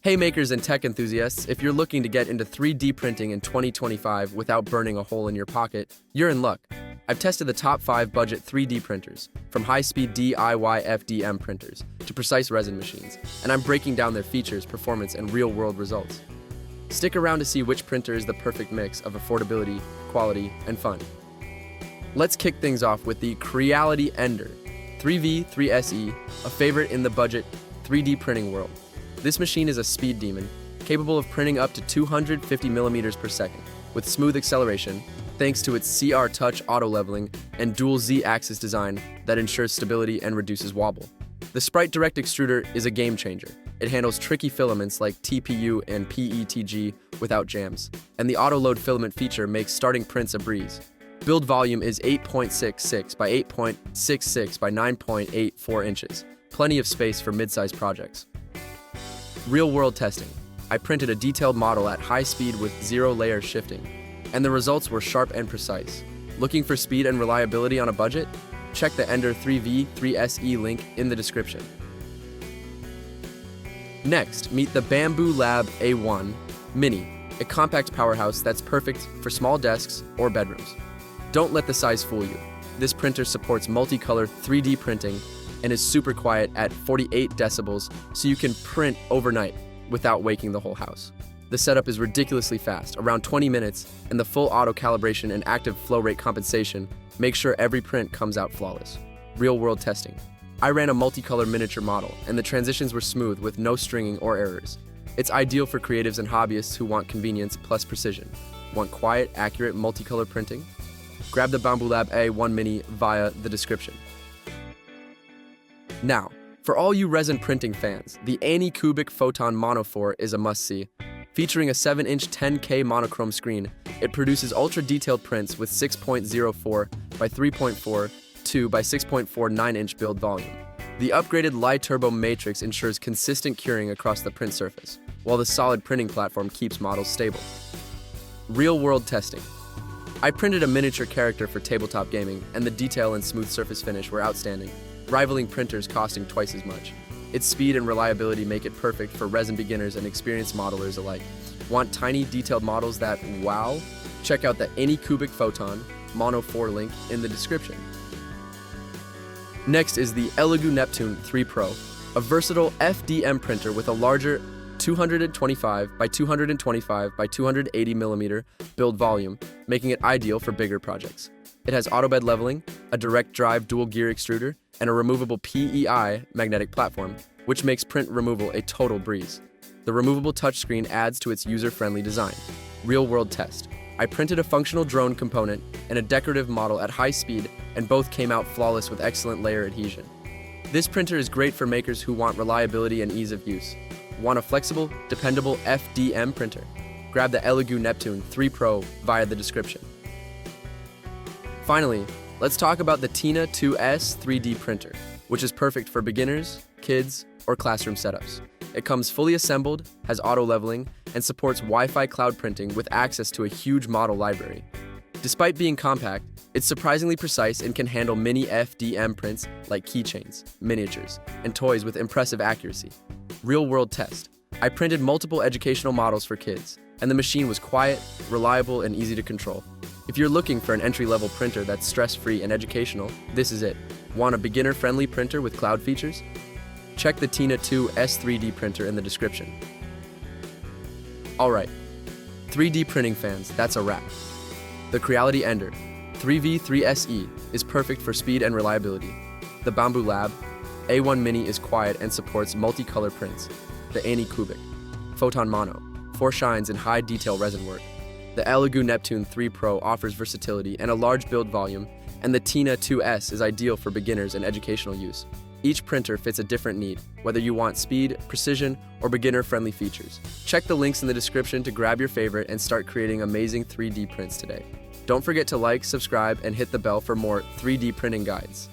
Hey makers and tech enthusiasts, if you're looking to get into 3D printing in 2025 without burning a hole in your pocket, you're in luck. I've tested the top 5 budget 3D printers, from high-speed DIY FDM printers to precise resin machines, and I'm breaking down their features, performance, and real-world results. Stick around to see which printer is the perfect mix of affordability, quality, and fun. Let's kick things off with the Creality Ender 3V3SE, a favorite in the budget 3D printing world. This machine is a speed demon, capable of printing up to 250 millimeters per second, with smooth acceleration, thanks to its CR Touch auto-leveling and dual Z-axis design that ensures stability and reduces wobble. The Sprite Direct Extruder is a game-changer. It handles tricky filaments like TPU and PETG without jams, and the auto-load filament feature makes starting prints a breeze. Build volume is 8.66 by 8.66 by 9.84 inches, plenty of space for mid-sized projects. Real-world testing. I printed a detailed model at high speed with 0-layer shifting, and the results were sharp and precise. Looking for speed and reliability on a budget? Check the Ender 3V3SE link in the description. Next, meet the Bambu Lab A1 Mini, a compact powerhouse that's perfect for small desks or bedrooms. Don't let the size fool you. This printer supports multicolor 3D printing and is super quiet at 48 decibels, so you can print overnight without waking the whole house. The setup is ridiculously fast, around 20 minutes, and the full auto calibration and active flow rate compensation make sure every print comes out flawless. Real-world testing. I ran a multicolor miniature model, and the transitions were smooth with no stringing or errors. It's ideal for creatives and hobbyists who want convenience plus precision. Want quiet, accurate multicolor printing? Grab the Bambu Lab A1 Mini via the description. Now, for all you resin printing fans, the ANYCUBIC Photon Mono 4 is a must-see. Featuring a 7-inch 10K monochrome screen, it produces ultra-detailed prints with 6.04 by 3.42 by 6.4 9-inch build volume. The upgraded Li-Turbo matrix ensures consistent curing across the print surface, while the solid printing platform keeps models stable. Real-world testing. I printed a miniature character for tabletop gaming, and the detail and smooth surface finish were outstanding, rivaling printers costing twice as much. Its speed and reliability make it perfect for resin beginners and experienced modelers alike. Want tiny, detailed models that wow? Check out the ANYCUBIC Photon Mono 4 link in the description. Next is the ELEGOO Neptune 3 Pro, a versatile FDM printer with a larger 225 by 225 by 280 millimeter build volume, making it ideal for bigger projects. It has autobed leveling, a direct drive dual gear extruder, and a removable PEI magnetic platform, which makes print removal a total breeze. The removable touchscreen adds to its user-friendly design. Real-world test. I printed a functional drone component and a decorative model at high speed, and both came out flawless with excellent layer adhesion. This printer is great for makers who want reliability and ease of use. Want a flexible, dependable FDM printer? Grab the ELEGOO Neptune 3 Pro via the description. Finally, let's talk about the Tina2 3D printer, which is perfect for beginners, kids, or classroom setups. It comes fully assembled, has auto-leveling, and supports Wi-Fi cloud printing with access to a huge model library. Despite being compact, it's surprisingly precise and can handle mini FDM prints like keychains, miniatures, and toys with impressive accuracy. Real-world test. I printed multiple educational models for kids, and the machine was quiet, reliable, and easy to control. If you're looking for an entry-level printer that's stress-free and educational, this is it. Want a beginner-friendly printer with cloud features? Check the Tina2 3D printer in the description. Alright, 3D printing fans, that's a wrap. The Creality Ender 3V3SE is perfect for speed and reliability. The Bambu Lab A1 Mini is quiet and supports multicolor prints. The ANYCUBIC Photon Mono 4 shines in high-detail resin work. The ELEGOO Neptune 3 Pro offers versatility and a large build volume, and the Tina2 is ideal for beginners and educational use. Each printer fits a different need, whether you want speed, precision, or beginner-friendly features. Check the links in the description to grab your favorite and start creating amazing 3D prints today. Don't forget to like, subscribe, and hit the bell for more 3D printing guides.